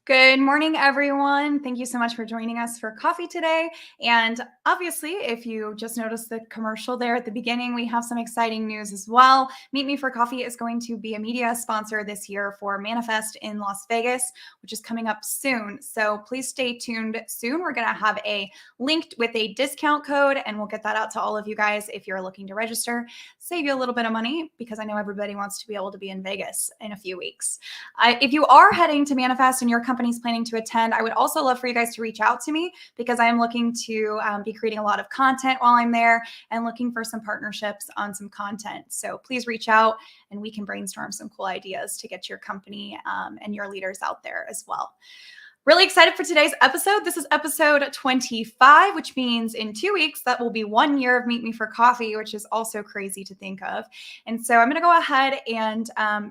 Good morning, everyone. Thank you so much for joining us for coffee today. And obviously, if you just noticed the commercial there at the beginning, we have some exciting news as well. Meet Me for Coffee is going to be a media sponsor this year for Manifest in Las Vegas, which is coming up soon. So please stay tuned soon. We're going to have a link with a discount code, and we'll get that out to all of you guys if you're looking to register. Save you a little bit of money because I know everybody wants to be able to be in Vegas in a few weeks. If you are heading to Manifest and your company's planning to attend, I would also love for you guys to reach out to me because I am looking to be creating a lot of content while I'm there and looking for some partnerships on some content. So please reach out and we can brainstorm some cool ideas to get your company and your leaders out there as well. Really excited for today's episode. This is episode 25, which means in 2 weeks, that will be 1 year of Meet Me for Coffee, which is also crazy to think of. And so I'm going to go ahead and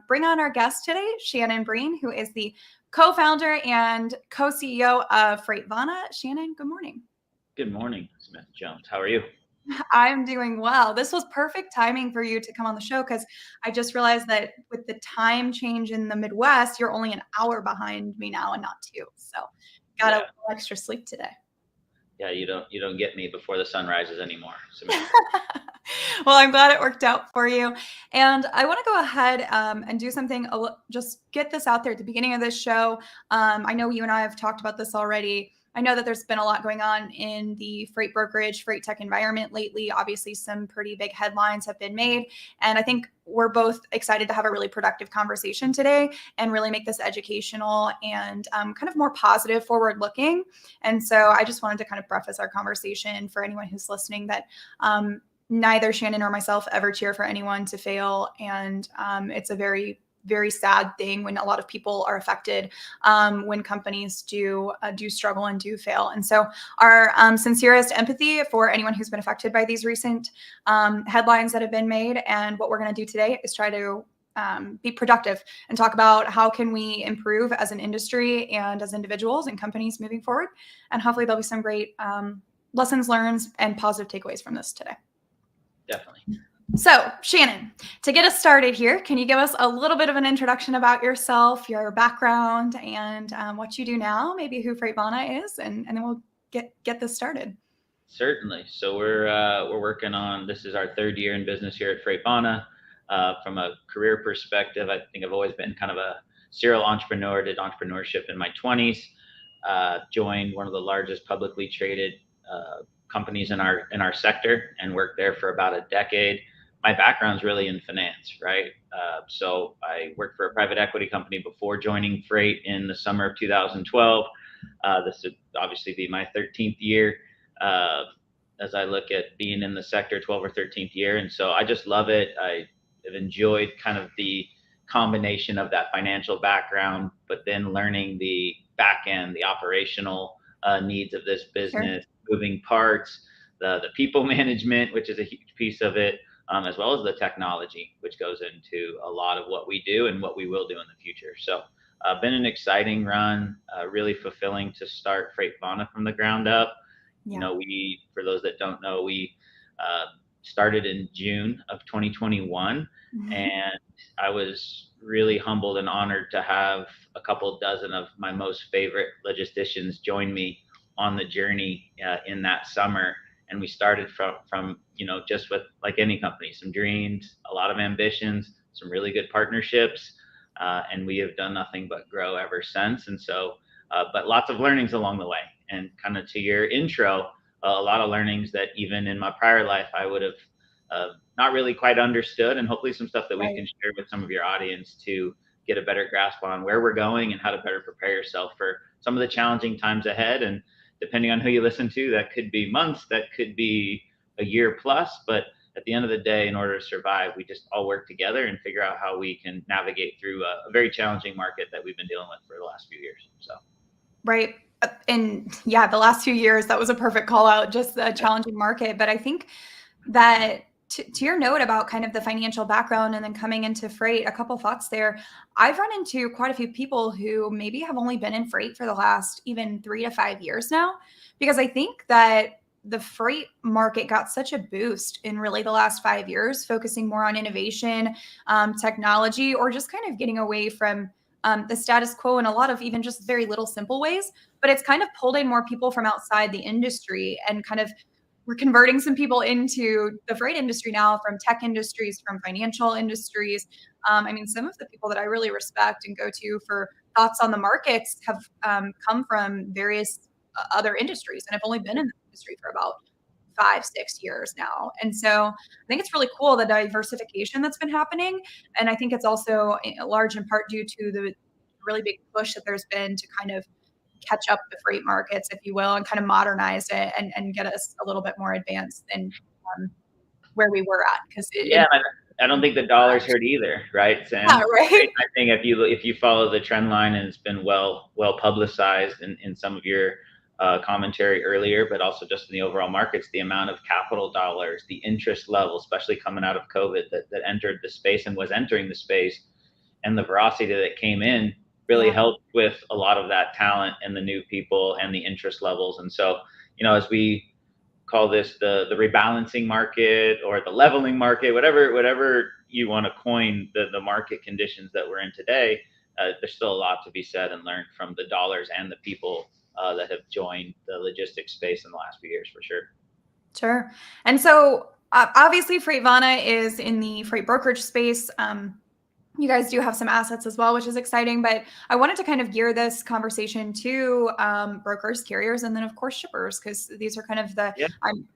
bring on our guest today, Shannon Breen, who is the co-founder and co-CEO of FreightVana. Shannon, good morning. Good morning, Smith Jones. How are you? I'm doing well. This was perfect timing for you to come on the show because I just realized that with the time change in the Midwest, you're only an hour behind me now and not 2. So got a little extra sleep today. Yeah, you don't get me before the sun rises anymore. Well, I'm glad it worked out for you. And I want to go ahead and do something, just get this out there at the beginning of this show. I know you and I have talked about this already. I know that there's been a lot going on in the freight brokerage, freight tech environment lately. Obviously, some pretty big headlines have been made. And I think we're both excited to have a really productive conversation today and really make this educational and kind of more positive, forward looking. And so I just wanted to kind of preface our conversation for anyone who's listening that neither Shannon nor myself ever cheer for anyone to fail. And it's a very sad thing when a lot of people are affected, when companies do struggle and do fail. And so our sincerest empathy for anyone who's been affected by these recent headlines that have been made. And what we're going to do today is try to be productive and talk about how can we improve as an industry and as individuals and companies moving forward. And hopefully there'll be some great lessons learned and positive takeaways from this today. Definitely. So, Shannon, to get us started here, can you give us a little bit of an introduction about yourself, your background, and what you do now, maybe who FreightVana is, and then we'll get this started. Certainly. So we're working on, this is our 3rd year in business here at FreightVana. From a career perspective, I think I've always been kind of a serial entrepreneur, did entrepreneurship in my 20s, joined one of the largest publicly traded companies in our sector and worked there for about a decade. My background's really in finance, right? So I worked for a private equity company before joining Freight in the summer of 2012. This would obviously be my 13th year as I look at being in the sector, 12th or 13th year. And so I just love it. I have enjoyed kind of the combination of that financial background, but then learning the back end, the operational needs of this business, moving parts, the people management, which is a huge piece of it. As well as the technology, which goes into a lot of what we do and what we will do in the future. So been an exciting run, really fulfilling to start FreightVana from the ground up. Yeah. You know, for those that don't know, we started in June of 2021, and I was really humbled and honored to have a couple dozen of my most favorite logisticians join me on the journey in that summer. And we started from just with, like any company, some dreams, a lot of ambitions, some really good partnerships, and we have done nothing but grow ever since. And so, but lots of learnings along the way. And kind of to your intro, a lot of learnings that even in my prior life I would have not really quite understood, and hopefully some stuff that we can share with some of your audience to get a better grasp on where we're going and how to better prepare yourself for some of the challenging times ahead. And depending on who you listen to, that could be months, that could be a year plus, but at the end of the day, in order to survive, we just all work together and figure out how we can navigate through a very challenging market that we've been dealing with for the last few years. So, right. And yeah, the last few years, that was a perfect call out, just the challenging market. But I think that to your note about kind of the financial background and then coming into freight, a couple thoughts there. I've run into quite a few people who maybe have only been in freight for the last even 3 to 5 years now, because I think that the freight market got such a boost in really the last 5 years, focusing more on innovation, technology, or just kind of getting away from the status quo in a lot of even just very little simple ways, but it's kind of pulled in more people from outside the industry, and kind of we're converting some people into the freight industry now, from tech industries, from financial industries. I mean, some of the people that I really respect and go to for thoughts on the markets have come from various other industries, and have only been in the industry for about 5-6 years now. And so I think it's really cool, the diversification that's been happening. And I think it's also a large in part due to the really big push that there's been to kind of catch up the freight markets, if you will, and kind of modernize it, and get us a little bit more advanced than um, where we were at. Because Yeah, I don't think the dollar's hurt either, right, Sam? yeah, right. I think if you follow the trend line, and it's been well publicized in some of your commentary earlier, but also just in the overall markets, the amount of capital dollars, the interest level, especially coming out of COVID, that entered the space and was entering the space, and the velocity that came in really helped with a lot of that talent and the new people and the interest levels. And so, as we call this the rebalancing market or the leveling market, whatever you want to coin the market conditions that we're in today, there's still a lot to be said and learned from the dollars and the people that have joined the logistics space in the last few years, for sure. Sure. And so obviously FreightVana is in the freight brokerage space. You guys do have some assets as well, which is exciting, but I wanted to kind of gear this conversation to brokers, carriers, and then of course shippers, because these are kind of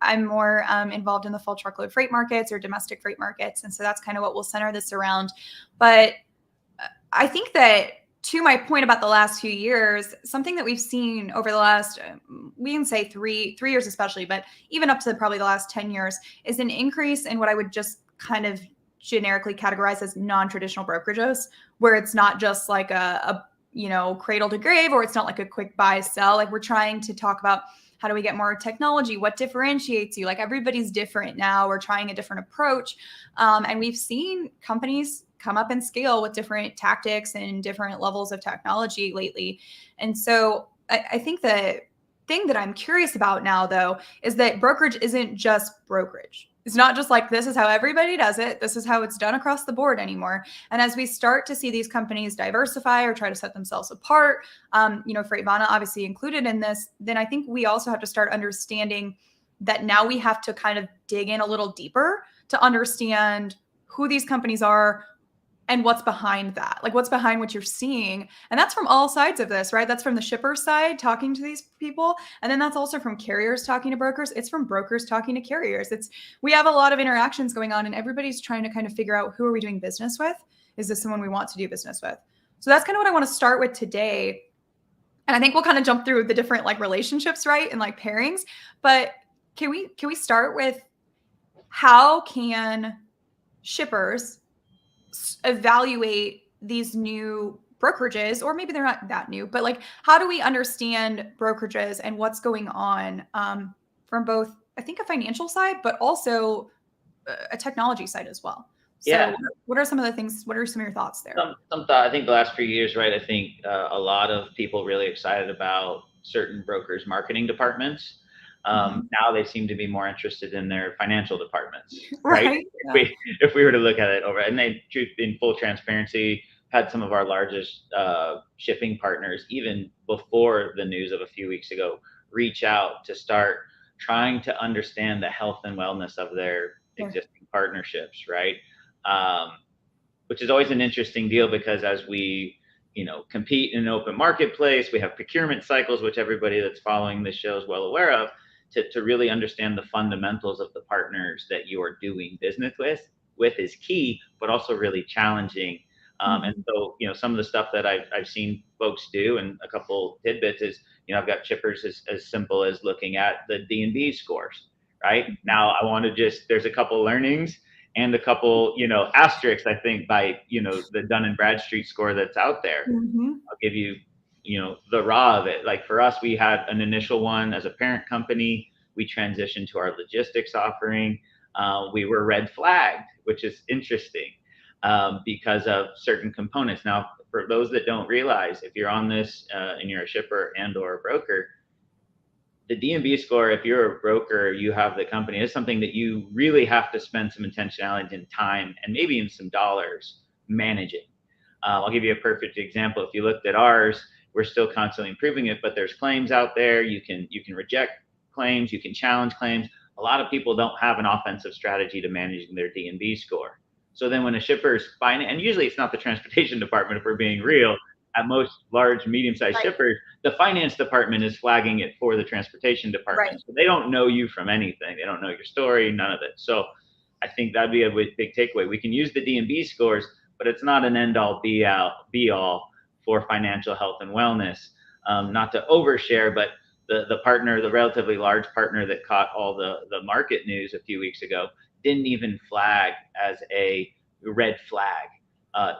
I'm more involved in the full truckload freight markets or domestic freight markets. And so that's kind of what we'll center this around. But I think that, to my point about the last few years, something that we've seen over the last, we can say three years especially, but even up to probably the last 10 years, is an increase in what I would just kind of generically categorize as non-traditional brokerages, where it's not just like a cradle to grave, or it's not like a quick buy sell. Like, we're trying to talk about, how do we get more technology? What differentiates you? Like, everybody's different now. We're trying a different approach. And we've seen companies come up and scale with different tactics and different levels of technology lately. And so I think the thing that I'm curious about now, though, is that brokerage isn't just brokerage. It's not just like, this is how everybody does it. This is how it's done across the board anymore. And as we start to see these companies diversify or try to set themselves apart, FreightVana obviously included in this, then I think we also have to start understanding that now we have to kind of dig in a little deeper to understand who these companies are and what's behind that, like what's behind what you're seeing. And that's from all sides of this, right? That's from the shipper side talking to these people. And then that's also from carriers talking to brokers. It's from brokers talking to carriers. We have a lot of interactions going on, and everybody's trying to kind of figure out, who are we doing business with? Is this someone we want to do business with? So that's kind of what I want to start with today. And I think we'll kind of jump through the different like relationships, right? And like pairings. But can we start with, how can shippers evaluate these new brokerages? Or maybe they're not that new, but like, how do we understand brokerages and what's going on from both, I think, a financial side, but also a technology side as well? So what are some of the things, what are some of your thoughts there? Some thought, I think the last few years, right, I think a lot of people really excited about certain brokers' marketing departments. Now they seem to be more interested in their financial departments, right? If we were to look at it over, and they, in full transparency, had some of our largest shipping partners, even before the news of a few weeks ago, reach out to start trying to understand the health and wellness of their existing partnerships, right? Which is always an interesting deal, because as we compete in an open marketplace, we have procurement cycles, which everybody that's following this show is well aware of. To really understand the fundamentals of the partners that you are doing business with is key, but also really challenging. And so, some of the stuff that I've seen folks do, and a couple tidbits is, I've got shippers as simple as looking at the D&B scores, right? Now I want to there's a couple learnings and a couple, asterisks, I think, by, the Dun & Bradstreet score that's out there. I'll give you, the raw of it. Like, for us, we had an initial one as a parent company. We transitioned to our logistics offering. We were red flagged, which is interesting because of certain components. Now, for those that don't realize, if you're on this and you're a shipper and or a broker, the D&B score, if you're a broker, you have the company, is something that you really have to spend some intentionality and time, and maybe even some dollars managing. I'll give you a perfect example. If you looked at ours, we're still constantly improving it, but there's claims out there. You can reject claims, you can challenge claims. A lot of people don't have an offensive strategy to managing their D&B score. So then when a shipper's and usually it's not the transportation department, if we're being real, at most large, medium-sized shippers, the finance department is flagging it for the transportation department. Right. So they don't know you from anything. They don't know your story, none of it. So I think that'd be a big takeaway. We can use the D&B scores, but it's not an end-all, be-all for financial health and wellness. Not to overshare, but the partner, the relatively large partner that caught all the market news a few weeks ago, didn't even flag as a red flag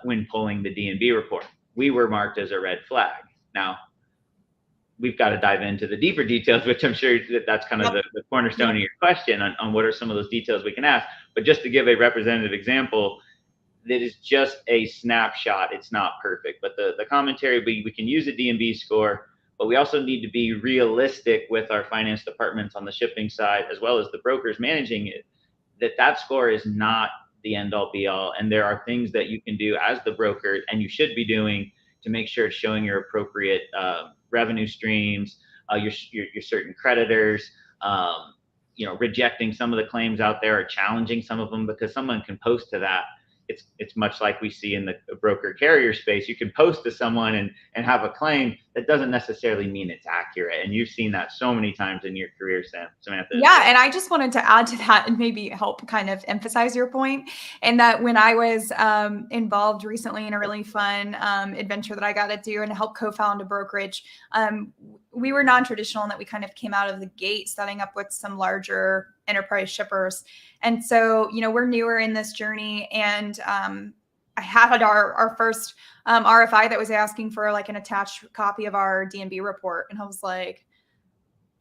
when pulling the D&B report. We were marked as a red flag. Now, we've got to dive into the deeper details, which I'm sure that's kind of the cornerstone of your question on what are some of those details we can ask. But just to give a representative example, that is just a snapshot. It's not perfect, but the commentary, we can use a D&B score, but we also need to be realistic with our finance departments on the shipping side, as well as the brokers managing it, that score is not the end all be all. And there are things that you can do as the broker, and you should be doing, to make sure it's showing your appropriate revenue streams, your certain creditors, rejecting some of the claims out there or challenging some of them, because someone can post to that. It's much like we see in the broker carrier space. You can post to someone and have a claim that doesn't necessarily mean it's accurate. And you've seen that so many times in your career, Samantha. Yeah. And I just wanted to add to that and maybe help kind of emphasize your point. And that when I was involved recently in a really fun adventure that I got to do and help co-found a brokerage, we were non-traditional in that we kind of came out of the gate setting up with some larger enterprise shippers. And so, we're newer in this journey, and I had our first RFI that was asking for like an attached copy of our D&B report. And I was like,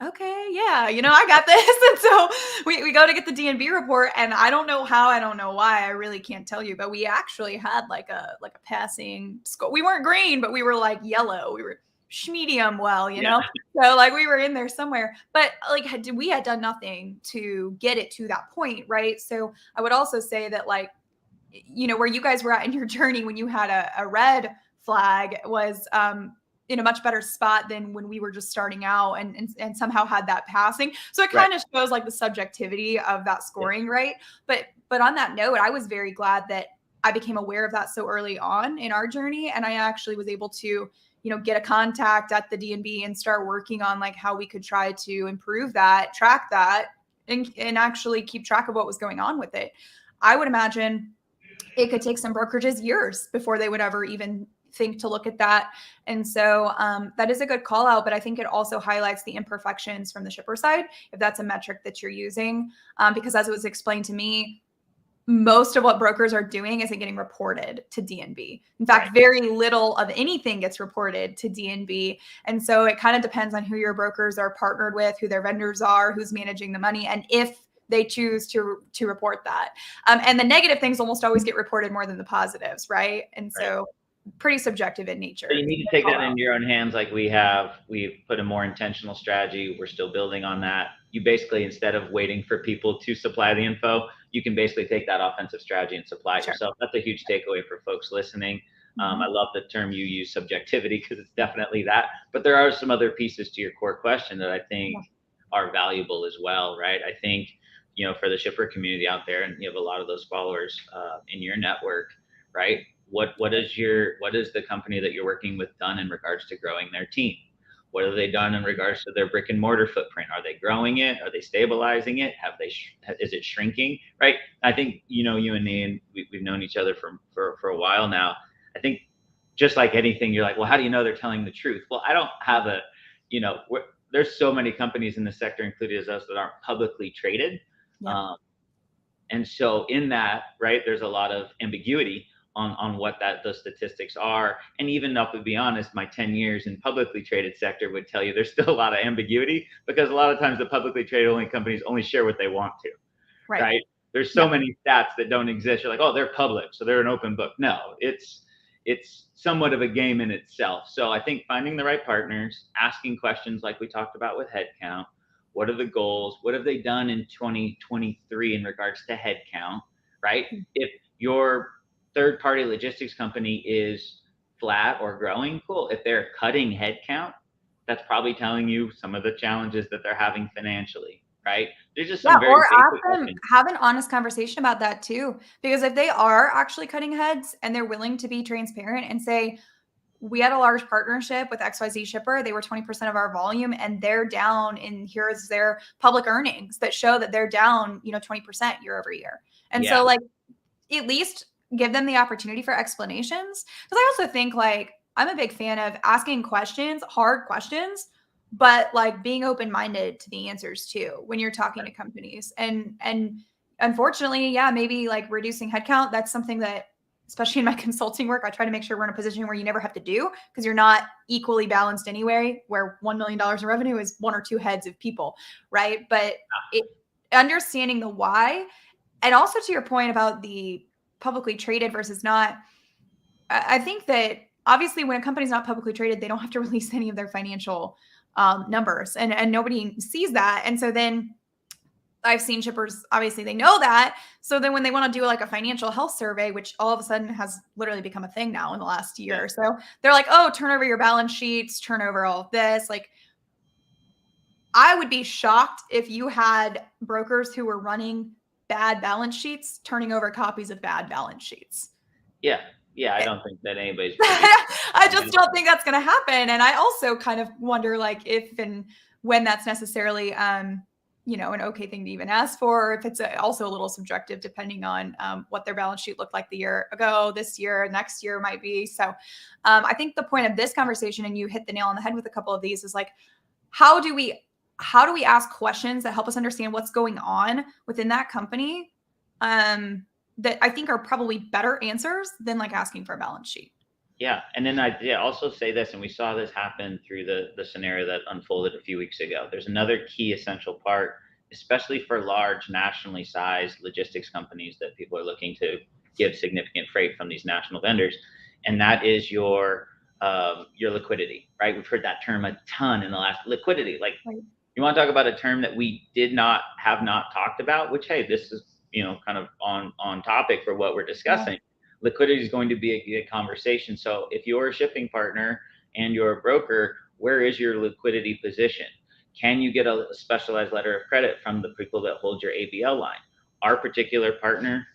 okay, yeah, I got this. And so we go to get the D&B report, and I don't know how, I don't know why, I really can't tell you, but we actually had like a passing score. We weren't green, but we were like yellow. We were medium well, so like we were in there somewhere, but like we had done nothing to get it to that point, right? So I would also say that, like, where you guys were at in your journey when you had a red flag was in a much better spot than when we were just starting out and somehow had that passing. So it kind of shows like the subjectivity of that scoring, right? But on that note, I was very glad that I became aware of that so early on in our journey, and I actually was able to get a contact at the D&B and start working on like how we could try to improve that, track that, and actually keep track of what was going on with it. I would imagine it could take some brokerages years before they would ever even think to look at that. And so that is a good call out, but I think it also highlights the imperfections from the shipper side, if that's a metric that you're using, because as it was explained to me, most of what brokers are doing isn't getting reported to D&B. In fact, very little of anything gets reported to D&B. And so it kind of depends on who your brokers are partnered with, who their vendors are, who's managing the money, and if they choose to report that. And the negative things almost always get reported more than the positives, right? And so pretty subjective in nature. So you need to take that in your own hands. Like we've put a more intentional strategy. We're still building on that. You basically, instead of waiting for people to supply the info, you can basically take that offensive strategy and supply it yourself. That's a huge takeaway for folks listening. I love the term you use, subjectivity, because it's definitely that. But there are some other pieces to your core question that I think are valuable as well, right? I think, for the shipper community out there, and you have a lot of those followers in your network, right? What is the company that you're working with done in regards to growing their team? What have they done in regards to their brick and mortar footprint? Are they growing it? Are they stabilizing it? Is it shrinking? Right? I think, you and me, and we've known each other for a while now. I think just like anything, you're like, well, how do you know they're telling the truth? Well, I don't have there's so many companies in the sector, including us, that aren't publicly traded. And so in that, right, there's a lot of ambiguity on what those statistics are. And even up to be honest, my 10 years in publicly traded sector would tell you there's still a lot of ambiguity, because a lot of times the publicly traded only companies only share what they want to, right? There's so many stats that don't exist. You're like, oh, they're public, so they're an open book. No, it's somewhat of a game in itself. So I think finding the right partners, asking questions like we talked about with headcount. What are the goals? What have they done in 2023 in regards to headcount, right? If your third-party logistics company is flat or growing, cool. If they're cutting headcount, that's probably telling you some of the challenges that they're having financially, right? There's just Yeah, some very or ask basic them, questions. have an honest conversation about that too. Because if they are actually cutting heads and they're willing to be transparent and say, we had a large partnership with XYZ shipper, they were 20% of our volume and they're down, and here's their public earnings that show that they're down, 20% year over year. And Yeah, so like at least give them the opportunity for explanations. Because I also think like I'm a big fan of asking questions, hard questions, but like being open-minded to the answers too when you're talking to companies. And unfortunately, yeah, maybe like reducing headcount, that's something that, especially in my consulting work, I try to make sure we're in a position where you never have to do, because you're not equally balanced anyway, where $1 million in revenue is one or two heads of people, right? But understanding the why. And also to your point about the publicly traded versus not, I think that obviously when a company's not publicly traded, they don't have to release any of their financial numbers, and nobody sees that. And so then I've seen shippers, obviously they know that. So then when they want to do like a financial health survey, which all of a sudden has literally become a thing now in the last year or so, they're like, oh, turn over your balance sheets, turn over all of this. Like, I would be shocked if you had brokers who were running bad balance sheets turning over copies of bad balance sheets. yeah, yeah. I don't think that anybody's privy. I just don't think that's going to happen. And I also kind of wonder like if and when that's necessarily, an okay thing to even ask for, or if it's also a little subjective depending on what their balance sheet looked like the year ago, this year, next year might be. So I think the point of this conversation, and you hit the nail on the head with a couple of these, is like, how do we ask questions that help us understand what's going on within that company, that I think are probably better answers than like asking for a balance sheet. Yeah, and then I also say this, and we saw this happen through the scenario that unfolded a few weeks ago. There's another key essential part, especially for large nationally sized logistics companies that people are looking to give significant freight from these national vendors, and that is your liquidity, right? We've heard that term a ton in the last liquidity. Like, Right. you want to talk about a term that we have not talked about, which, hey, this is kind of on topic for what we're discussing. Yeah. Liquidity is going to be a good conversation. So if you're a shipping partner and you're a broker, where is your liquidity position? Can you get a specialized letter of credit from the people that hold your ABL line? Our particular partner,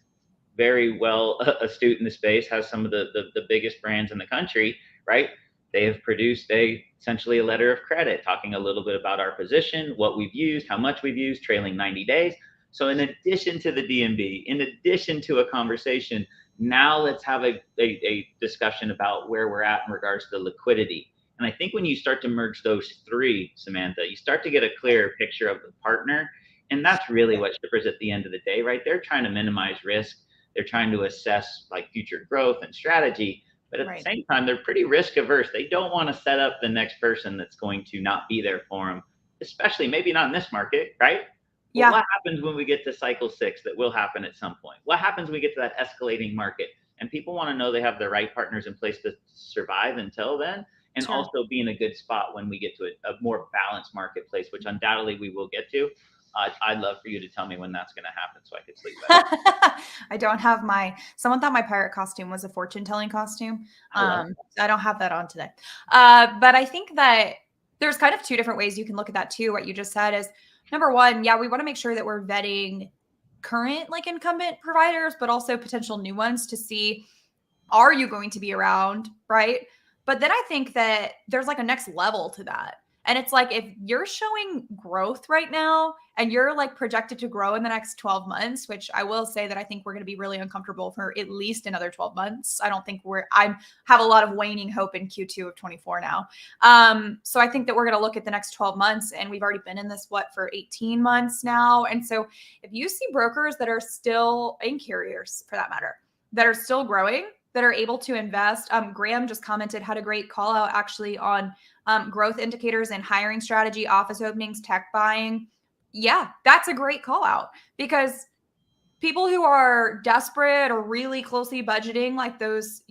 very well astute in the space, has some of the biggest brands in the country, right? They have produced essentially a letter of credit talking a little bit about our position, what we've used, how much we've used, trailing 90 days. So in addition to the DMB, in addition to a conversation, now let's have a discussion about where we're at in regards to the liquidity. And I think when you start to merge those three, Samantha, you start to get a clearer picture of the partner. And that's really what shippers at the end of the day, right? They're trying to minimize risk. They're trying to assess like future growth and strategy. But at the same time, they're pretty risk averse. They don't want to set up the next person that's going to not be there for them, especially maybe not in this market, right? Well, yeah. What happens when we get to cycle 6? That will happen at some point. What happens when we get to that escalating market? And people want to know they have the right partners in place to survive until then, and also be in a good spot when we get to a more balanced marketplace, which undoubtedly we will get to. I'd love for you to tell me when that's going to happen so I could sleep better. I don't have someone thought my pirate costume was a fortune telling costume. I don't have that on today. But I think that there's kind of two different ways you can look at that too. What you just said is, number one, yeah, we want to make sure that we're vetting current like incumbent providers, but also potential new ones to see, are you going to be around, right? But then I think that there's like a next level to that. And it's like, if you're showing growth right now and you're like projected to grow in the next 12 months, which I will say that I think we're going to be really uncomfortable for at least another 12 months. I don't think I have a lot of waning hope in Q2 of 24 now. So I think that we're going to look at the next 12 months, and we've already been in this, for 18 months now. And so if you see brokers that are still, and carriers for that matter, that are still growing, that are able to invest. Graham just commented, had a great call out actually on growth indicators and hiring strategy, office openings, tech buying. Yeah, that's a great call out, because people who are desperate or really closely budgeting like those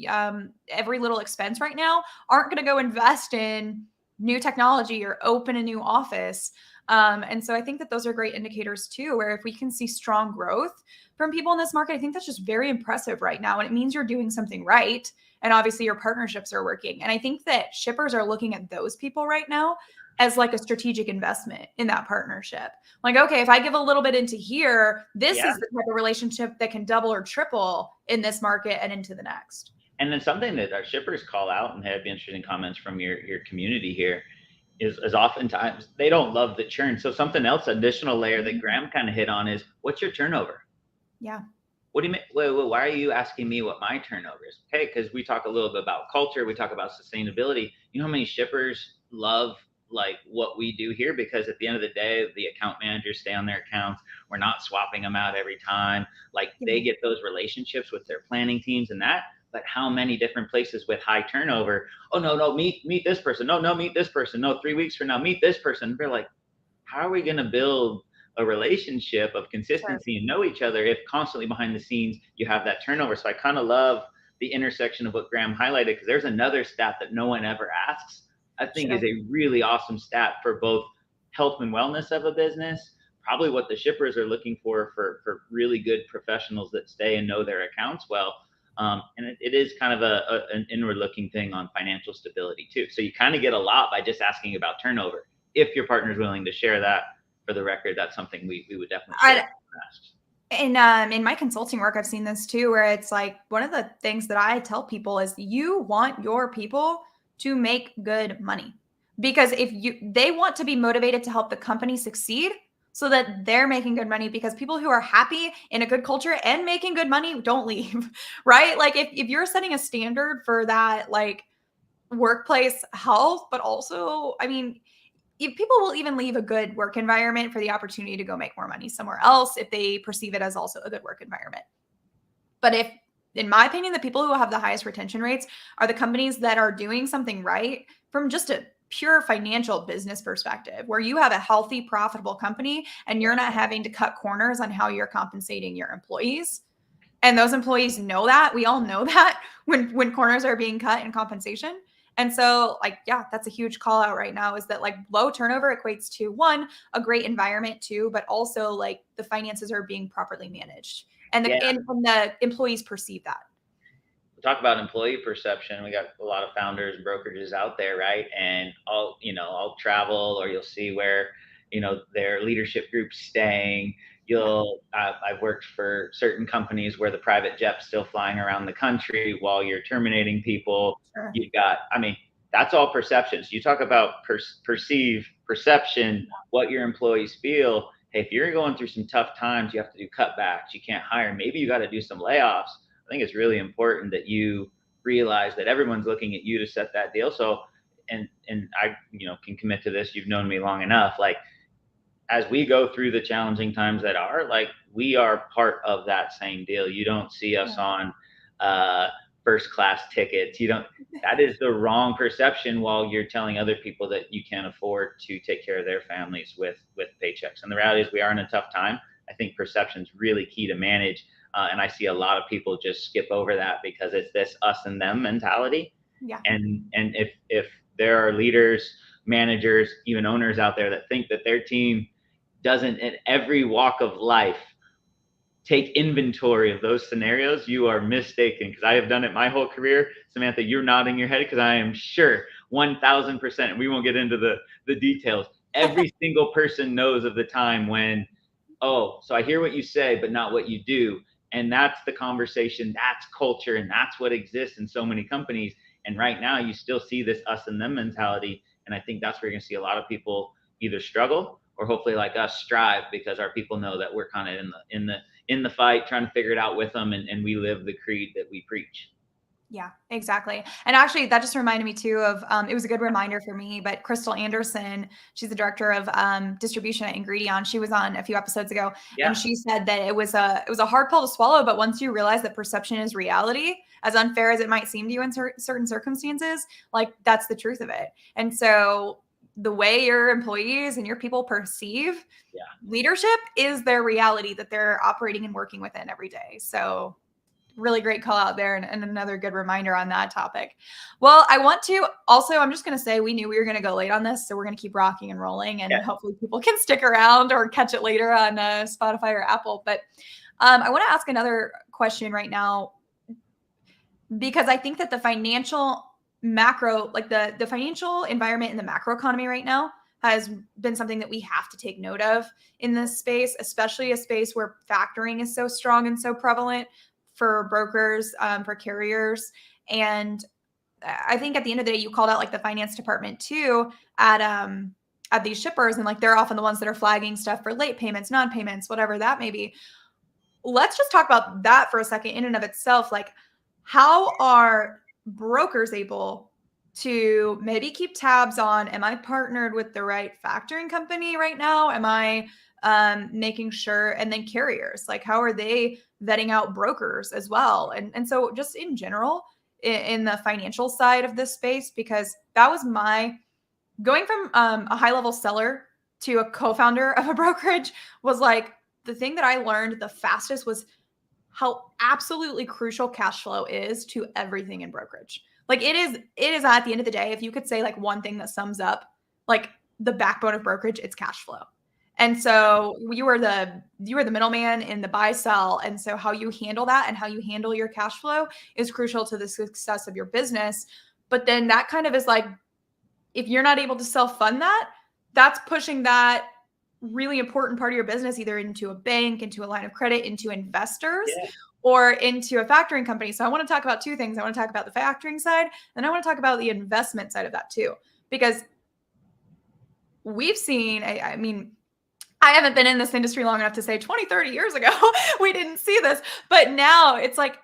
every little expense right now aren't going to go invest in new technology or open a new office. And so I think that those are great indicators too, where if we can see strong growth from people in this market, I think that's just very impressive right now. And it means you're doing something right. And obviously your partnerships are working. And I think that shippers are looking at those people right now as like a strategic investment in that partnership. Like, okay, if I give a little bit into here, this Yeah. is the type of relationship that can double or triple in this market and into the next. And then something that our shippers call out, and have interesting comments from your community here, is oftentimes they don't love the churn. So something else, additional layer that Graham kind of hit on is, what's your turnover? Yeah. What do you mean? Wait, why are you asking me what my turnover is? Okay, because we talk a little bit about culture, we talk about sustainability. You know how many shippers love like what we do here? Because at the end of the day, the account managers stay on their accounts. We're not swapping them out every time. Like they get those relationships with their planning teams and that. But how many different places with high turnover? Oh no, meet this person. No, meet this person. No, 3 weeks from now, meet this person. They're like, how are we going to build a relationship of consistency and know each other if constantly behind the scenes you have that turnover? So I kind of love the intersection of what Graham highlighted, because there's another stat that no one ever asks, I think is a really awesome stat for both health and wellness of a business, probably what the shippers are looking for really good professionals that stay and know their accounts well. And it is kind of an inward looking thing on financial stability too. So you kind of get a lot by just asking about turnover. If your partner is willing to share that, for the record, that's something we would definitely share. In my consulting work, I've seen this too, where it's like one of the things that I tell people is you want your people to make good money, because if they want to be motivated to help the company succeed so that they're making good money, because people who are happy in a good culture and making good money don't leave, right? Like if you're setting a standard for that, like workplace health, but also, I mean, people will even leave a good work environment for the opportunity to go make more money somewhere else if they perceive it as also a good work environment. But if, in my opinion, the people who have the highest retention rates are the companies that are doing something right from just a pure financial business perspective, where you have a healthy, profitable company and you're not having to cut corners on how you're compensating your employees. And those employees know that. We all know that when corners are being cut in compensation. And so, like, yeah, that's a huge call out right now, is that like low turnover equates to, one, a great environment, two, but also like the finances are being properly managed, and the employees perceive that. We talk about employee perception. We got a lot of founders and brokerages out there, right? And I'll travel, or you'll see where, their leadership group's staying. I've worked for certain companies where the private jet's still flying around the country while you're terminating people. Sure. You've got, that's all perceptions. You talk about perception, what your employees feel. Hey, if you're going through some tough times, you have to do cutbacks. You can't hire. Maybe you got to do some layoffs. I think it's really important that you realize that everyone's looking at you to set that deal. So, and I, can commit to this. You've known me long enough. Like, as we go through the challenging times that are, like, we are part of that same deal. You don't see us on first class tickets. That is the wrong perception, while you're telling other people that you can't afford to take care of their families with paychecks. And the reality is we are in a tough time. I think perception is really key to manage. And I see a lot of people just skip over that because it's this us and them mentality. Yeah. And if there are leaders, managers, even owners out there that think that their team doesn't, in every walk of life, take inventory of those scenarios, you are mistaken, because I have done it my whole career. Samantha, you're nodding your head, because I am sure 1000%, and we won't get into the details. Every single person knows of the time when, oh, so I hear what you say, but not what you do. And that's the conversation, that's culture, and that's what exists in so many companies. And right now you still see this us and them mentality. And I think that's where you're gonna see a lot of people either struggle, or hopefully like us strive, because our people know that we're kind of in the fight, trying to figure it out with them, and we live the creed that we preach. Yeah, exactly. And actually, that just reminded me too of, it was a good reminder for me, but Crystal Anderson, she's the director of distribution at Ingredion. She was on a few episodes ago, and she said that it was a hard pill to swallow, but once you realize that perception is reality, as unfair as it might seem to you in certain circumstances, like that's the truth of it. And so the way your employees and your people perceive leadership is their reality that they're operating and working within every day. So really great call out there, and another good reminder on that topic. Well, I want to also, I'm just going to say we knew we were going to go late on this, so we're going to keep rocking and rolling, and hopefully people can stick around or catch it later on Spotify or Apple. But I want to ask another question right now, because I think that the financial macro, like the financial environment in the macro economy right now has been something that we have to take note of in this space, especially a space where factoring is so strong and so prevalent for brokers, for carriers. And I think at the end of the day, you called out like the finance department too at these shippers, and like they're often the ones that are flagging stuff for late payments, non-payments, whatever that may be. Let's just talk about that for a second in and of itself. Like, how are brokers able to maybe keep tabs on, am I partnered with the right factoring company right now? Am I making sure? And then carriers, like, how are they vetting out brokers as well? And so just in general, in the financial side of this space, because that was my going from a high level seller to a co-founder of a brokerage was like the thing that I learned the fastest was how absolutely crucial cash flow is to everything in brokerage. Like it is at the end of the day, if you could say like one thing that sums up like the backbone of brokerage, it's cash flow. And so you are the middleman in the buy sell. And so how you handle that and how you handle your cash flow is crucial to the success of your business. But then that kind of is like, if you're not able to self-fund that, that's pushing that really important part of your business either into a bank, into a line of credit, into investors, or into a factoring company. So I want to talk about two things. I want to talk about the factoring side, and I want to talk about the investment side of that too, because we've seen, I mean, I haven't been in this industry long enough to say 20, 30 years ago, we didn't see this, but now it's like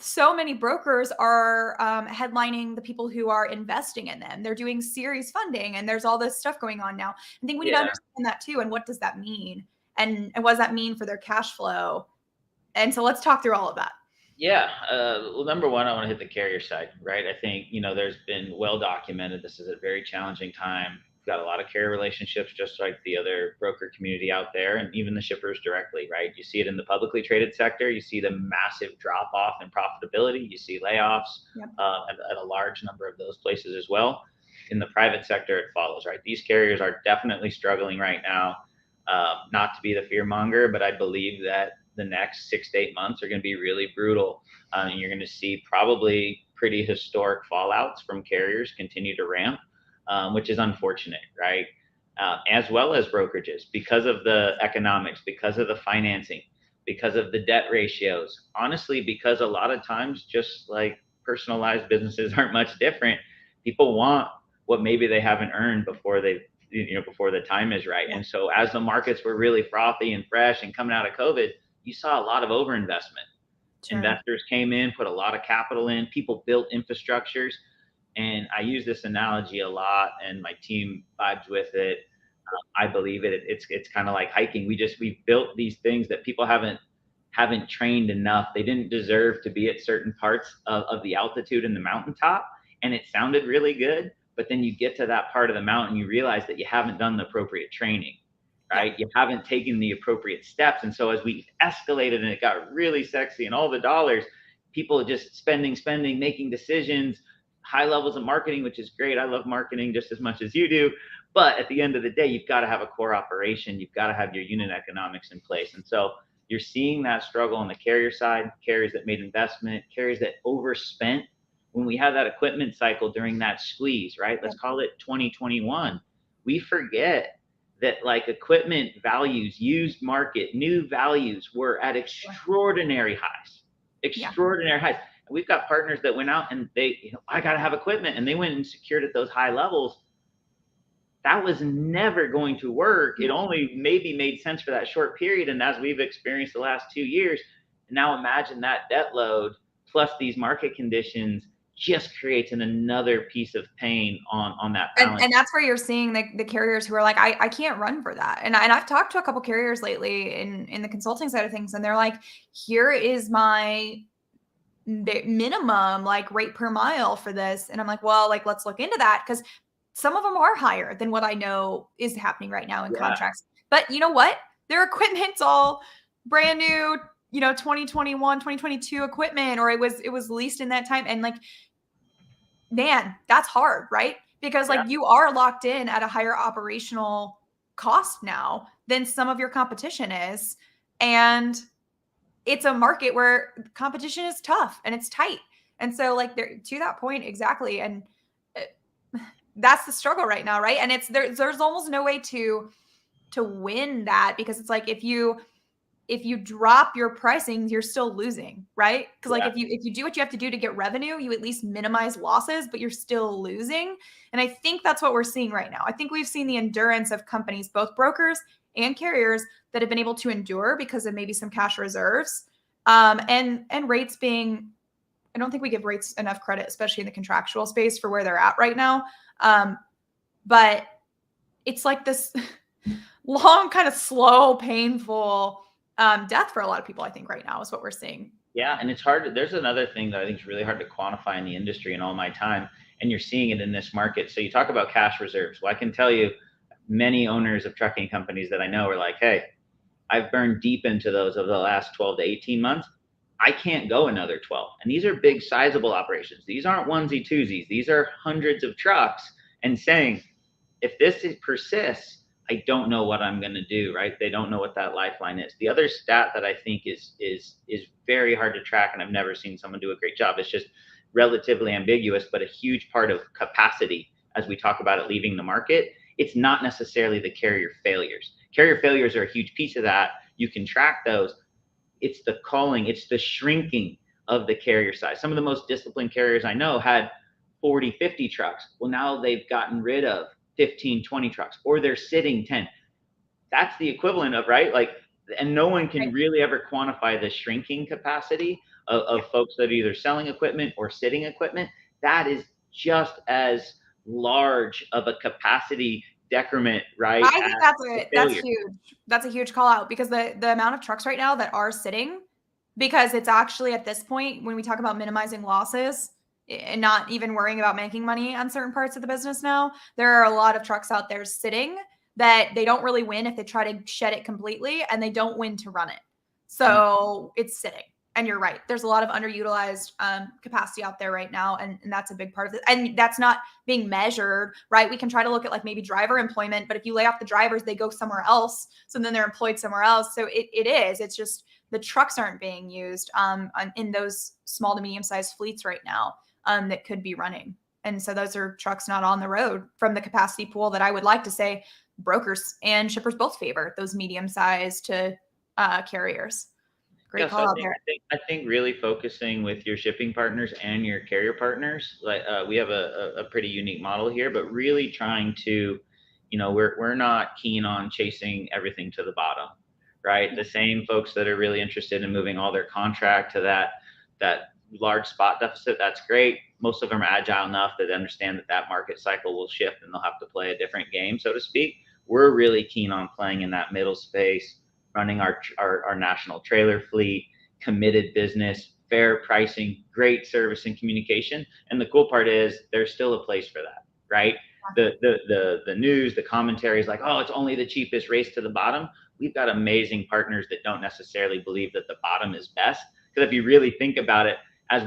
so many brokers are headlining the people who are investing in them. They're doing series funding, and there's all this stuff going on now. I think we need to understand that too. And what does that mean? And what does that mean for their cash flow? And so let's talk through all of that. Yeah. Well, number one, I want to hit the carrier side, right? I think, there's been well documented. This is a very challenging time. We've got a lot of carrier relationships, just like the other broker community out there, and even the shippers directly, right? You see it in the publicly traded sector. You see the massive drop off in profitability. You see layoffs at a large number of those places as well. In the private sector, it follows, right? These carriers are definitely struggling right now. Not to be the fear monger, but I believe that the next 6 to 8 months are going to be really brutal. And you're going to see probably pretty historic fallouts from carriers continue to ramp, which is unfortunate, right? As well as brokerages, because of the economics, because of the financing, because of the debt ratios. Honestly, because a lot of times, just like personalized businesses aren't much different, people want what maybe they haven't earned before before the time is right. And so as the markets were really frothy and fresh and coming out of COVID, you saw a lot of overinvestment. Sure. Investors came in, put a lot of capital in, people built infrastructures. And I use this analogy a lot, and my team vibes with it. I believe it. It's kind of like hiking. We built these things that people haven't trained enough. They didn't deserve to be at certain parts of the altitude in the mountaintop. And it sounded really good, but then you get to that part of the mountain, you realize that you haven't done the appropriate training, right? You haven't taken the appropriate steps. And so as we escalated and it got really sexy and all the dollars, people just spending, making decisions, high levels of marketing, which is great. I love marketing just as much as you do. But at the end of the day, you've got to have a core operation. You've got to have your unit economics in place. And so you're seeing that struggle on the carrier side, carriers that made investment, carriers that overspent. When we have that equipment cycle during that squeeze, right? Let's call it 2021. We forget that like equipment values, used market, new values were at extraordinary highs, highs. And we've got partners that went out and they, I got to have equipment, and they went and secured at those high levels. That was never going to work. It only maybe made sense for that short period. And as we've experienced the last 2 years, now imagine that debt load plus these market conditions just creates another piece of pain on that balance. And that's where you're seeing the carriers who are like, I can't run for that. And I've talked to a couple carriers lately in the consulting side of things, and they're like, here is my minimum like rate per mile for this. And I'm like, well, like, let's look into that, because some of them are higher than what I know is happening right now in contracts. But you know what? Their equipment's all brand new, 2021, 2022 equipment, or it was leased in that time. And like, man, that's hard, right? Because Yeah. like you are locked in at a higher operational cost now than some of your competition is. And it's a market where competition is tough and it's tight. And so like there to that point exactly. And it, that's the struggle right now, right? And there's almost no way to win that, because it's like if you drop your pricing, you're still losing, right? Because like Yeah. if you do what you have to do to get revenue, you at least minimize losses, but you're still losing. And I think that's what we're seeing right now. I think we've seen the endurance of companies, both brokers and carriers, that have been able to endure because of maybe some cash reserves, and rates being. I don't think we give rates enough credit, especially in the contractual space, for where they're at right now. But it's like this long, kind of slow, painful death for a lot of people, I think, right now is what we're seeing. Yeah, and it's hard. There's another thing that I think is really hard to quantify in the industry in all my time, and you're seeing it in this market. So you talk about cash reserves. Well, I can tell you, many owners of trucking companies that I know are like, "Hey, I've burned deep into those over the last 12 to 18 months. I can't go another 12." And these are big, sizable operations. These aren't onesie twosies. These are hundreds of trucks. And saying, if this persists, I don't know what I'm going to do, right? They don't know what that lifeline is. The other stat that I think is very hard to track, and I've never seen someone do a great job. It's just relatively ambiguous, but a huge part of capacity, as we talk about it leaving the market, it's not necessarily the carrier failures. Carrier failures are a huge piece of that. You can track those. It's the culling, it's the shrinking of the carrier size. Some of the most disciplined carriers I know had 40, 50 trucks. Well, now they've gotten rid of 15, 20 trucks, or they're sitting 10. That's the equivalent of, right? Like, and no one can Right. really ever quantify the shrinking capacity of folks that are either selling equipment or sitting equipment. That is just as large of a capacity decrement, right, I as think the that's failure. huge. That's a huge call out, because the amount of trucks right now that are sitting, because it's actually at this point when we talk about minimizing losses and not even worrying about making money on certain parts of the business now, there are a lot of trucks out there sitting that they don't really win if they try to shed it completely, and they don't win to run it. Yeah. So it's sitting. And you're right. There's a lot of underutilized capacity out there right now. And that's a big part of it. And that's not being measured, right? We can try to look at like maybe driver employment, but if you lay off the drivers, they go somewhere else. So then they're employed somewhere else. So it's just the trucks aren't being used in those small to medium sized fleets right now that could be running. And so those are trucks not on the road from the capacity pool that I would like to say brokers and shippers both favor, those medium sized to carriers. Great Yeah, so call out there. I think really focusing with your shipping partners and your carrier partners, like we have a pretty unique model here, but really trying to, we're not keen on chasing everything to the bottom, right? The same folks that are really interested in moving all their contract to that large spot deficit, that's great. Most of them are agile enough that they understand that that market cycle will shift and they'll have to play a different game, so to speak. We're really keen on playing in that middle space, running our national trailer fleet, committed business, fair pricing, great service and communication. And the cool part is there's still a place for that, right? The news, the commentary is like, oh, it's only the cheapest, race to the bottom. We've got amazing partners that don't necessarily believe that the bottom is best. Because if you really think about it, as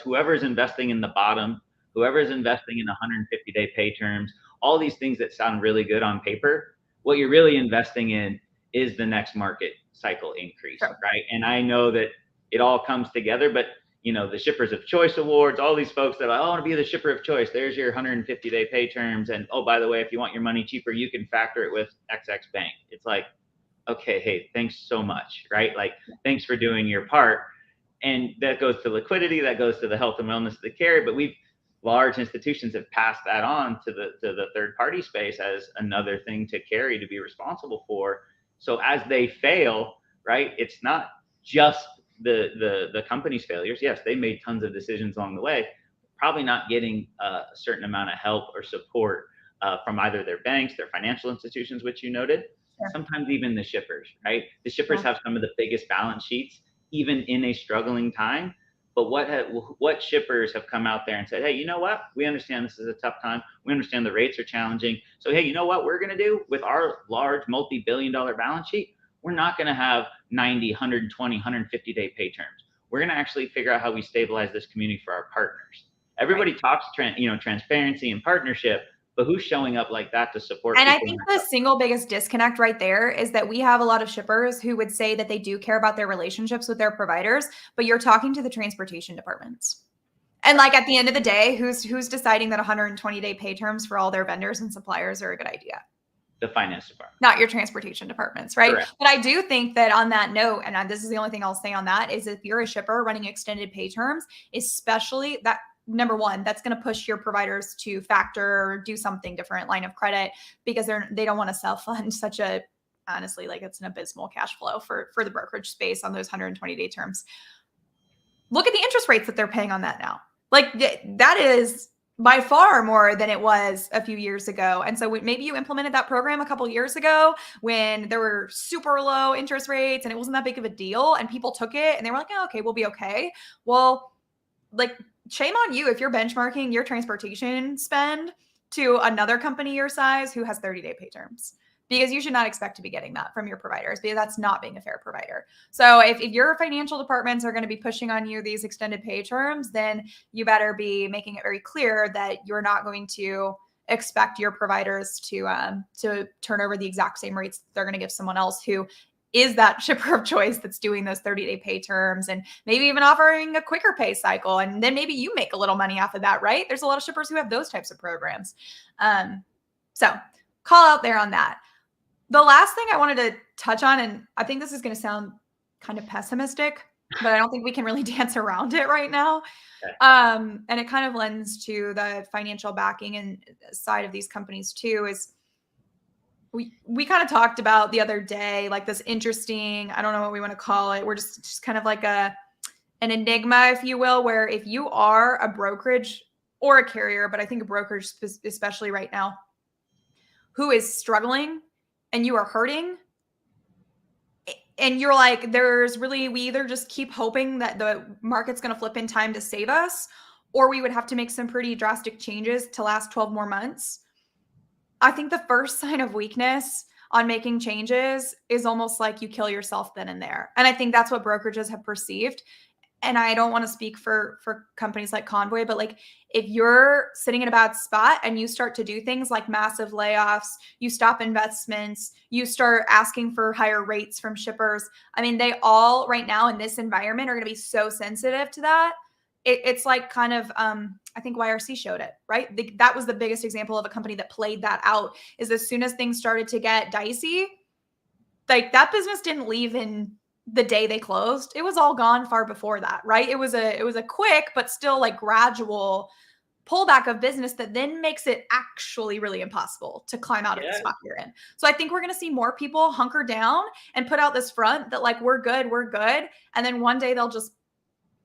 whoever's investing in the bottom, whoever's investing in 150-day pay terms, all these things that sound really good on paper, what you're really investing in is the next market cycle increase, Sure. right? And I know that it all comes together, but the Shippers of Choice Awards, all these folks that are like, oh, I want to be the shipper of choice. There's your 150-day pay terms. And oh, by the way, if you want your money cheaper, you can factor it with XX Bank. It's like, okay, hey, thanks so much, right? Like, thanks for doing your part. And that goes to liquidity, that goes to the health and wellness of the carrier. But large institutions have passed that on to the third party space as another thing to carry, to be responsible for. So as they fail, right, it's not just the company's failures. Yes, they made tons of decisions along the way, probably not getting a certain amount of help or support from either their banks, their financial institutions, which you noted, Sure. sometimes even the shippers, right? The shippers Yeah. have some of the biggest balance sheets, even in a struggling time. But what shippers have come out there and said, hey, you know what? We understand this is a tough time. We understand the rates are challenging. So, hey, you know what we're going to do with our large multi-billion-dollar balance sheet? we're not going to have 90, 120, 150-day pay terms. We're going to actually figure out how we stabilize this community for our partners. Everybody talks, transparency and partnership, but who's showing up like that to support And I people? think the single biggest disconnect right there is that we have a lot of shippers who would say that they do care about their relationships with their providers, but you're talking to the transportation departments. And like at the end of the day, who's deciding that 120-day pay terms for all their vendors and suppliers are a good idea? The finance department, not your transportation departments, right? Correct. But I do think that on that note, and this is the only thing I'll say on that, is if you're a shipper running extended pay terms, especially that, number one, that's going to push your providers to factor or do something different, line of credit, because they don't want to self-fund such a, honestly, like it's an abysmal cash flow for the brokerage space on those 120-day terms. Look at the interest rates that they're paying on that now. Like that is by far more than it was a few years ago. And so maybe you implemented that program a couple of years ago when there were super low interest rates and it wasn't that big of a deal and people took it and they were like, oh, okay, we'll be okay. Well, like shame on you if you're benchmarking your transportation spend to another company your size who has 30-day pay terms, because you should not expect to be getting that from your providers, because that's not being a fair provider. So if your financial departments are going to be pushing on you these extended pay terms, then you better be making it very clear that you're not going to expect your providers to turn over the exact same rates they're going to give someone else who is that shipper of choice that's doing those 30-day pay terms and maybe even offering a quicker pay cycle. And then maybe you make a little money off of that, right? There's a lot of shippers who have those types of programs. So call out there on that. The last thing I wanted to touch on, and I think this is going to sound kind of pessimistic, but I don't think we can really dance around it right now. And it kind of lends to the financial backing and side of these companies too, is we kind of talked about the other day, like this interesting, I don't know what we want to call it. We're just kind of like an enigma, if you will, where if you are a brokerage or a carrier, but I think a brokerage especially right now, who is struggling and you are hurting, and you're like, we either just keep hoping that the market's going to flip in time to save us, or we would have to make some pretty drastic changes to last 12 more months. I think the first sign of weakness on making changes is almost like you kill yourself then and there. And I think that's what brokerages have perceived. And I don't want to speak for companies like Convoy, but like if you're sitting in a bad spot and you start to do things like massive layoffs, you stop investments, you start asking for higher rates from shippers. I mean, they all right now in this environment are going to be so sensitive to that. It's like kind of, I think YRC showed it, right? That was the biggest example of a company that played that out, is as soon as things started to get dicey, like that business didn't leave in the day they closed. It was all gone far before that, right? It was a quick, but still like gradual pullback of business that then makes it actually really impossible to climb out of the spot you're in. So I think we're going to see more people hunker down and put out this front that like, we're good. And then one day they'll just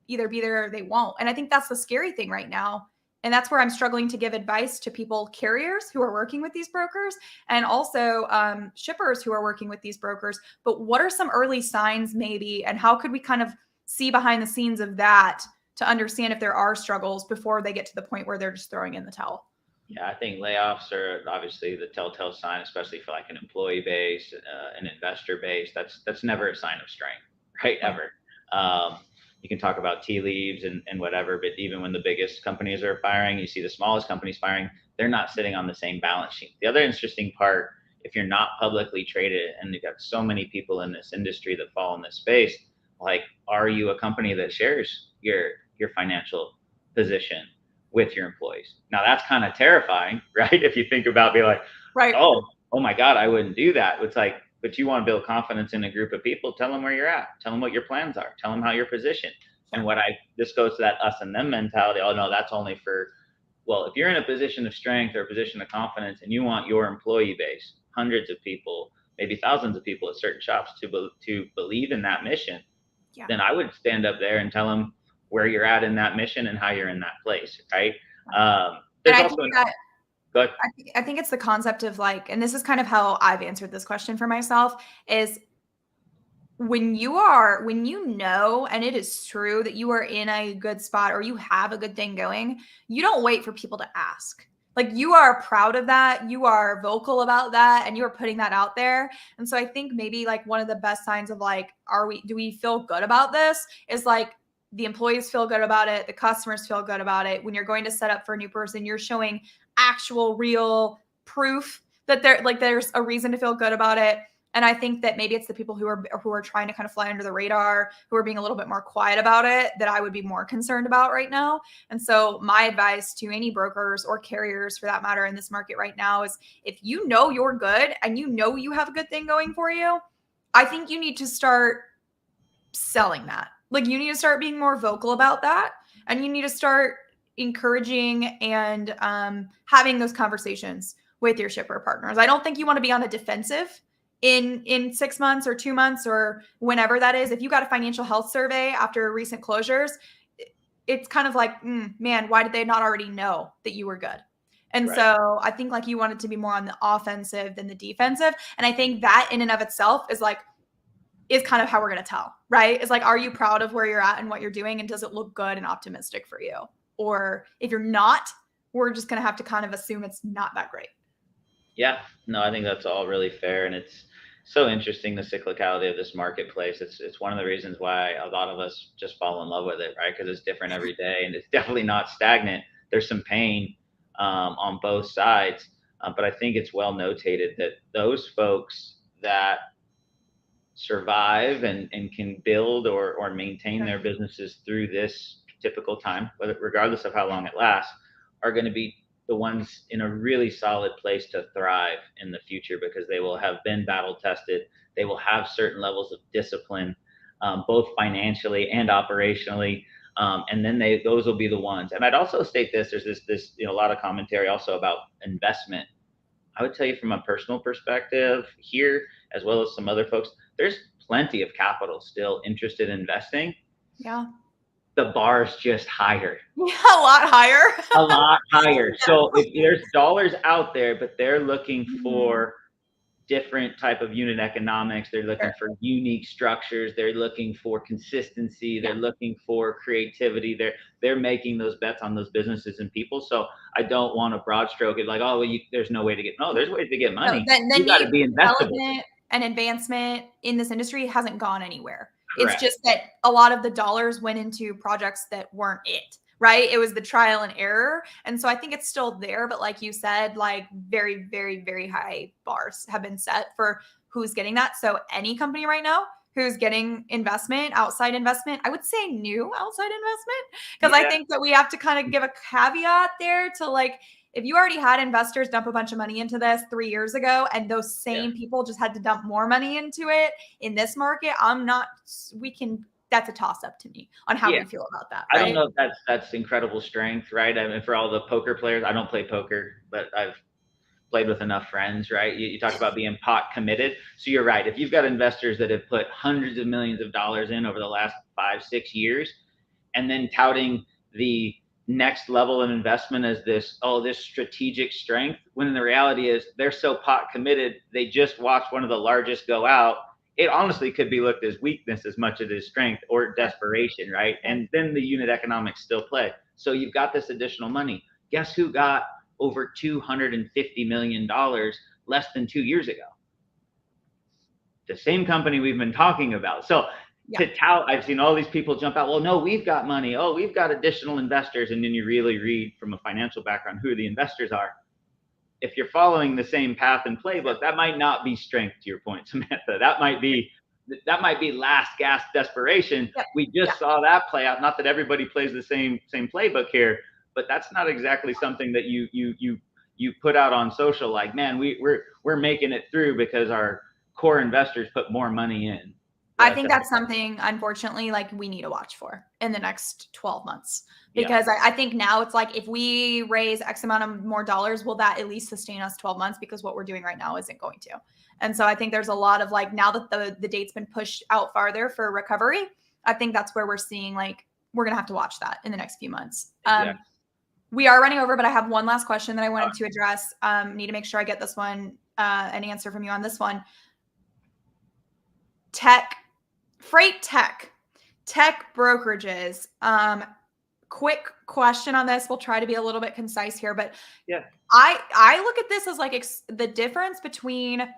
either be there or they won't. And I think that's the scary thing right now. And that's where I'm struggling to give advice to people, carriers who are working with these brokers, and also shippers who are working with these brokers. But what are some early signs maybe, and how could we kind of see behind the scenes of that to understand if there are struggles before they get to the point where they're just throwing in the towel? Yeah, I think layoffs are obviously the telltale sign, especially for like an employee base, an investor base. That's never a sign of strength, right? Ever. You can talk about tea leaves and whatever, but even when the biggest companies are firing, you see the smallest companies firing, they're not sitting on the same balance sheet. The other interesting part, if you're not publicly traded and you've got so many people in this industry that fall in this space, like, are you a company that shares your financial position with your employees? Now that's kind of terrifying, right? If you think about being like, right, oh my God, I wouldn't do that. It's like, but you want to build confidence in a group of people. Tell them where you're at. Tell them what your plans are. Tell them how you're positioned. And this goes to that us and them mentality. Oh no, that's only for, well, if you're in a position of strength or a position of confidence and you want your employee base, hundreds of people, maybe thousands of people at certain shops to believe in that mission, then I would stand up there and tell them where you're at in that mission and how you're in that place, right? There's also I think it's the concept of like, and this is kind of how I've answered this question for myself, is when you know, and it is true that you are in a good spot or you have a good thing going, you don't wait for people to ask. Like you are proud of that, you are vocal about that, and you are putting that out there. And so I think maybe like one of the best signs of like, do we feel good about this is like the employees feel good about it, the customers feel good about it. When you're going to set up for a new person, you're showing actual real proof that there's a reason to feel good about it. And I think that maybe it's the people who are trying to kind of fly under the radar, who are being a little bit more quiet about it, that I would be more concerned about right now. And so my advice to any brokers or carriers for that matter in this market right now is if you know you're good and you know you have a good thing going for you, I think you need to start selling that. Like you need to start being more vocal about that, and you need to start encouraging and having those conversations with your shipper partners. I don't think you want to be on a defensive in 6 months or 2 months or whenever that is. If you got a financial health survey after recent closures, it's kind of like, man, why did they not already know that you were good? And Right. so I think like you wanted to be more on the offensive than the defensive. And I think that in and of itself is kind of how we're going to tell, right? It's like, are you proud of where you're at and what you're doing? And does it look good and optimistic for you? Or if you're not, we're just going to have to kind of assume it's not that great. Yeah, no, I think that's all really fair. And it's so interesting, the cyclicality of this marketplace. It's one of the reasons why a lot of us just fall in love with it, right? Because it's different every day and it's definitely not stagnant. There's some pain on both sides. But I think it's well notated that those folks that survive and can build or maintain their businesses through this typical time, whether regardless of how long it lasts, are going to be the ones in a really solid place to thrive in the future because they will have been battle tested. They will have certain levels of discipline, both financially and operationally. And then those will be the ones. And I'd also state this: there's this a lot of commentary also about investment. I would tell you from a personal perspective here, as well as some other folks, there's plenty of capital still interested in investing. Yeah. The bar's just higher. Yeah, a lot higher. A lot higher. So if there's dollars out there, but they're looking for different type of unit economics, they're looking for unique structures, they're looking for consistency, they're looking for creativity, they're making those bets on those businesses and people. So I don't want to broad stroke it like, oh well, there's no way to get, no, there's ways to get money. The You got need to be for investable. development and advancement in this industry hasn't gone anywhere. It's Correct. just that a lot of the dollars went into projects that weren't it, right? It was the trial and error. And so I think it's still there, but like you said, like very, very, very high bars have been set for who's getting that. So any company right now who's getting outside investment, I would say new outside investment, because I think that we have to kind of give a caveat there to like, if you already had investors dump a bunch of money into this 3 years ago, and those same people just had to dump more money into it in this market, that's a toss up to me on how we feel about that. Right? I don't know if that's incredible strength, right? I mean, for all the poker players, I don't play poker, but I've played with enough friends, right? You talk about being pot committed. So you're right. If you've got investors that have put hundreds of millions of dollars in over the last 5-6 years, and then touting the next level of investment as this strategic strength, when the reality is they're so pot committed, they just watched one of the largest go out. It honestly could be looked as weakness as much as it is strength or desperation, right? And then the unit economics still play. So you've got this additional money. Guess who got over $250 million less than 2 years ago? The same company we've been talking about. So to tout, I've seen all these people jump out. Well, no, we've got money. Oh, we've got additional investors. And then you really read from a financial background who the investors are. If you're following the same path and playbook, that might not be strength, to your point, Samantha. That might be last gasp desperation. We just saw that play out. Not that everybody plays the same playbook here, but that's not exactly something that you put out on social like, man, we're making it through because our core investors put more money in. I think that's something, unfortunately, like we need to watch for in the next 12 months. Because I think now it's like, if we raise X amount of more dollars, will that at least sustain us 12 months? Because what we're doing right now isn't going to. And so I think there's a lot of like, now that the date's been pushed out farther for recovery, I think that's where we're seeing like, we're going to have to watch that in the next few months. We are running over, but I have one last question that I wanted to address. Need to make sure I get this one, an answer from you on this one. Freighttech, tech brokerages, quick question on this. We'll try to be a little bit concise here, but Yeah. I look at this as like the difference between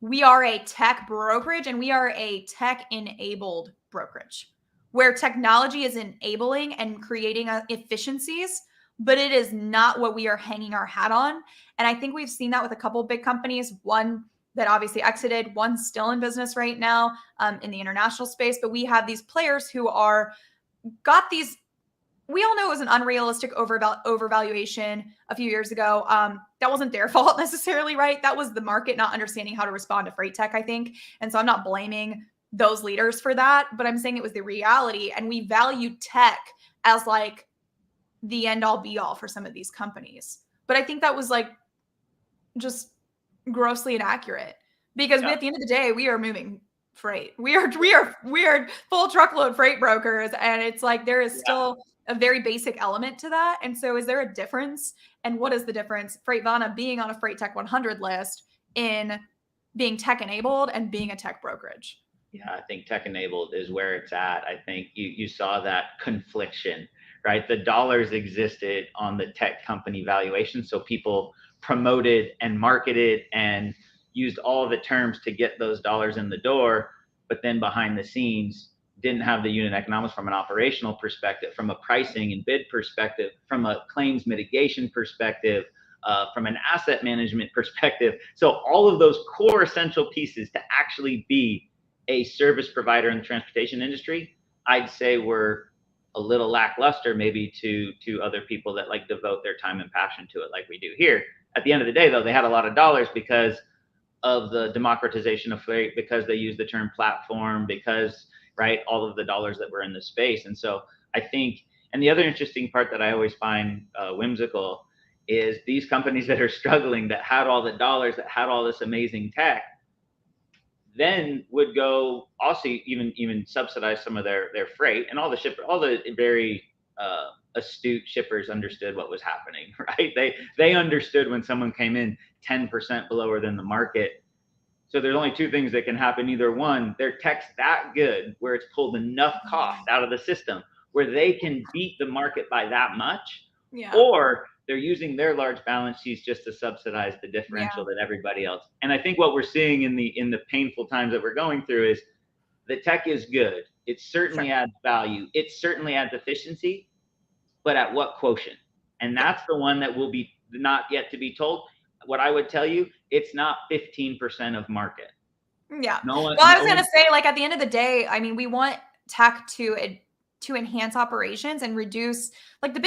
we are a tech brokerage and we are a tech enabled brokerage, where technology is enabling and creating efficiencies, but it is not what we are hanging our hat on. And I think we've seen that with a couple of big companies, one that obviously exited, one still in business right now in the international space. But we have these players who are got these, we all know it was an unrealistic overvaluation a few years ago. That wasn't their fault necessarily, right? That was the market not understanding how to respond to Freighttech, I think. And so I'm not blaming those leaders for that, but I'm saying it was the reality. And we value tech as like the end all be all for some of these companies. But I think that was like just grossly inaccurate, because at the end of the day, we are moving freight. We are full truckload freight brokers. And it's like, there is still a very basic element to that. And so is there a difference? And what is the difference? FreightVana being on a Freighttech 100 list in being tech enabled and being a tech brokerage. Yeah, I think tech enabled is where it's at. I think you saw that confliction, right? The dollars existed on the tech company valuation. So people promoted and marketed and used all the terms to get those dollars in the door. But then behind the scenes, didn't have the unit economics from an operational perspective, from a pricing and bid perspective, from a claims mitigation perspective, from an asset management perspective. So all of those core essential pieces to actually be a service provider in the transportation industry, I'd say were a little lackluster maybe to other people that like devote their time and passion to it like we do here. At the end of the day, though, they had a lot of dollars because of the democratization of freight, because they use the term platform, because, right, all of the dollars that were in the space. And so I think, and the other interesting part that I always find whimsical is these companies that are struggling, that had all the dollars, that had all this amazing tech, then would go also even subsidize some of their freight, and all the very astute shippers understood what was happening, right? They understood when someone came in 10% below than the market. So there's only two things that can happen. Either one, their tech's that good where it's pulled enough cost out of the system where they can beat the market by that much, or they're using their large balance sheets just to subsidize the differential that everybody else. And I think what we're seeing in the painful times that we're going through is the tech is good. It certainly adds value. It certainly adds efficiency, but at what quotient? And that's the one that will be not yet to be told. What I would tell you, it's not 15% of market. Yeah. Well, I was going to say, like, at the end of the day, I mean, we want tech to enhance operations and reduce, like, the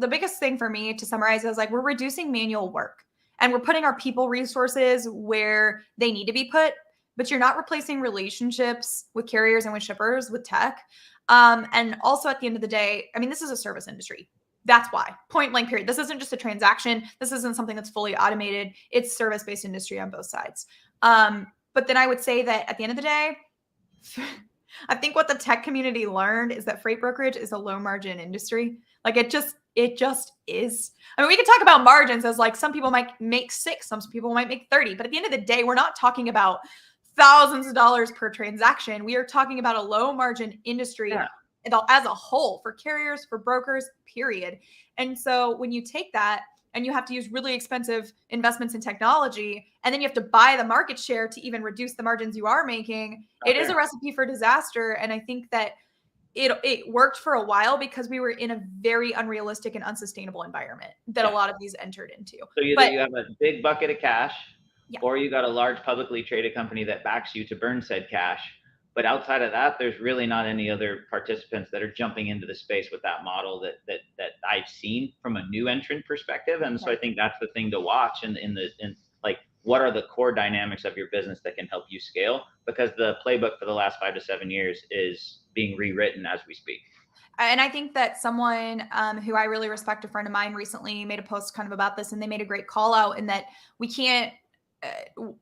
biggest thing for me to summarize is like, we're reducing manual work and we're putting our people resources where they need to be put, but you're not replacing relationships with carriers and with shippers with tech. And also at the end of the day, I mean, this is a service industry. That's why, point blank period. This isn't just a transaction. This isn't something that's fully automated. It's service-based industry on both sides. But then I would say that at the end of the day, I think what the tech community learned is that freight brokerage is a low margin industry. Like it just is. I mean, we can talk about margins as like some people might make 6, some people might make 30, but at the end of the day, we're not talking about thousands of dollars per transaction. We are talking about a low margin industry as a whole for carriers, for brokers, period. And so when you take that and you have to use really expensive investments in technology, and then you have to buy the market share to even reduce the margins you are making, it is a recipe for disaster. And I think that it worked for a while because we were in a very unrealistic and unsustainable environment that a lot of these entered into. So either you have a big bucket of cash, or you got a large publicly traded company that backs you to burn said cash. But outside of that, there's really not any other participants that are jumping into the space with that model that I've seen from a new entrant perspective. And so I think that's the thing to watch in like, what are the core dynamics of your business that can help you scale? Because the playbook for the last 5 to 7 years is being rewritten as we speak. And I think that someone who I really respect, a friend of mine, recently made a post kind of about this, and they made a great call out in that we can't,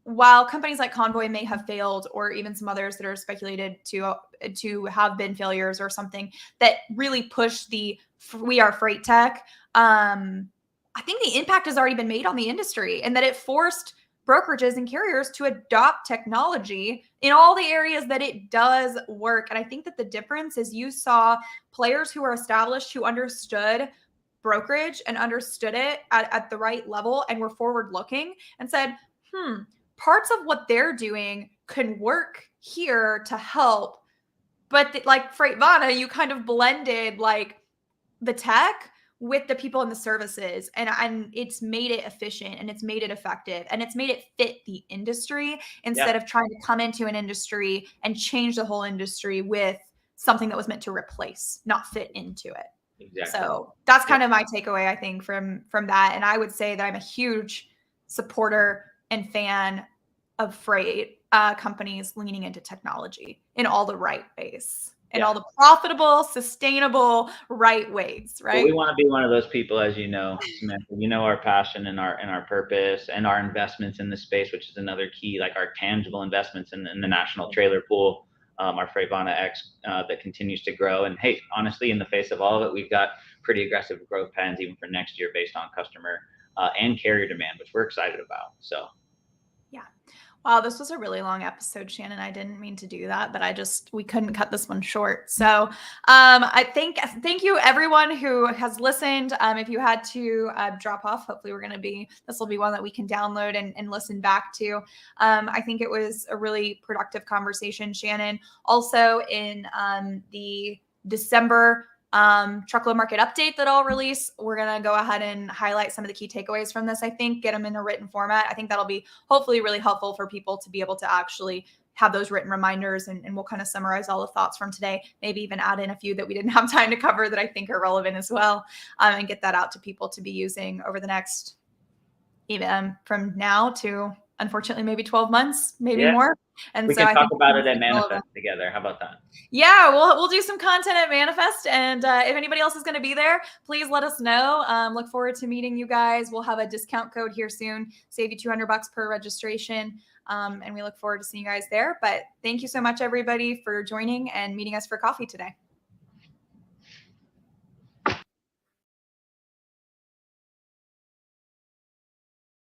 while companies like Convoy may have failed, or even some others that are speculated to have been failures or something that really push we are Freighttech, I think the impact has already been made on the industry, and that it forced brokerages and carriers to adopt technology in all the areas that it does work. And I think that the difference is you saw players who are established, who understood brokerage and understood it at the right level and were forward looking and said, parts of what they're doing can work here to help. But like FreightVana, you kind of blended like the tech with the people and the services, and it's made it efficient, and it's made it effective, and it's made it fit the industry instead of trying to come into an industry and change the whole industry with something that was meant to replace, not fit into it. Exactly. So that's kind of my takeaway, I think, from that. And I would say that I'm a huge supporter and fan of freight companies leaning into technology in all the right ways. In all the profitable, sustainable, right ways, right? Well, we want to be one of those people, as you know, Samantha. You know our passion and our purpose and our investments in this space, which is another key, like our tangible investments in the national trailer pool, our FreightVana X that continues to grow. And hey, honestly, in the face of all of it, we've got pretty aggressive growth plans even for next year based on customer and carrier demand, which we're excited about. So. Yeah. Wow, this was a really long episode, Shannon. I didn't mean to do that, but we couldn't cut this one short. So thank you everyone who has listened. If you had to drop off, hopefully this will be one that we can download and listen back to. I think it was a really productive conversation, Shannon. Also in the December truckload market update that I'll release, we're going to go ahead and highlight some of the key takeaways from this. I think get them in a written format. I think that'll be hopefully really helpful for people to be able to actually have those written reminders, and we'll kind of summarize all the thoughts from today, maybe even add in a few that we didn't have time to cover that I think are relevant as well, and get that out to people to be using over the next, even from now to unfortunately maybe 12 months, maybe more. And we can talk about it at Manifest together. How about that? Yeah, we'll do some content at Manifest. And if anybody else is going to be there, please let us know. Look forward to meeting you guys. We'll have a discount code here soon, save you $200 per registration. And we look forward to seeing you guys there. But thank you so much, everybody, for joining and meeting us for coffee today.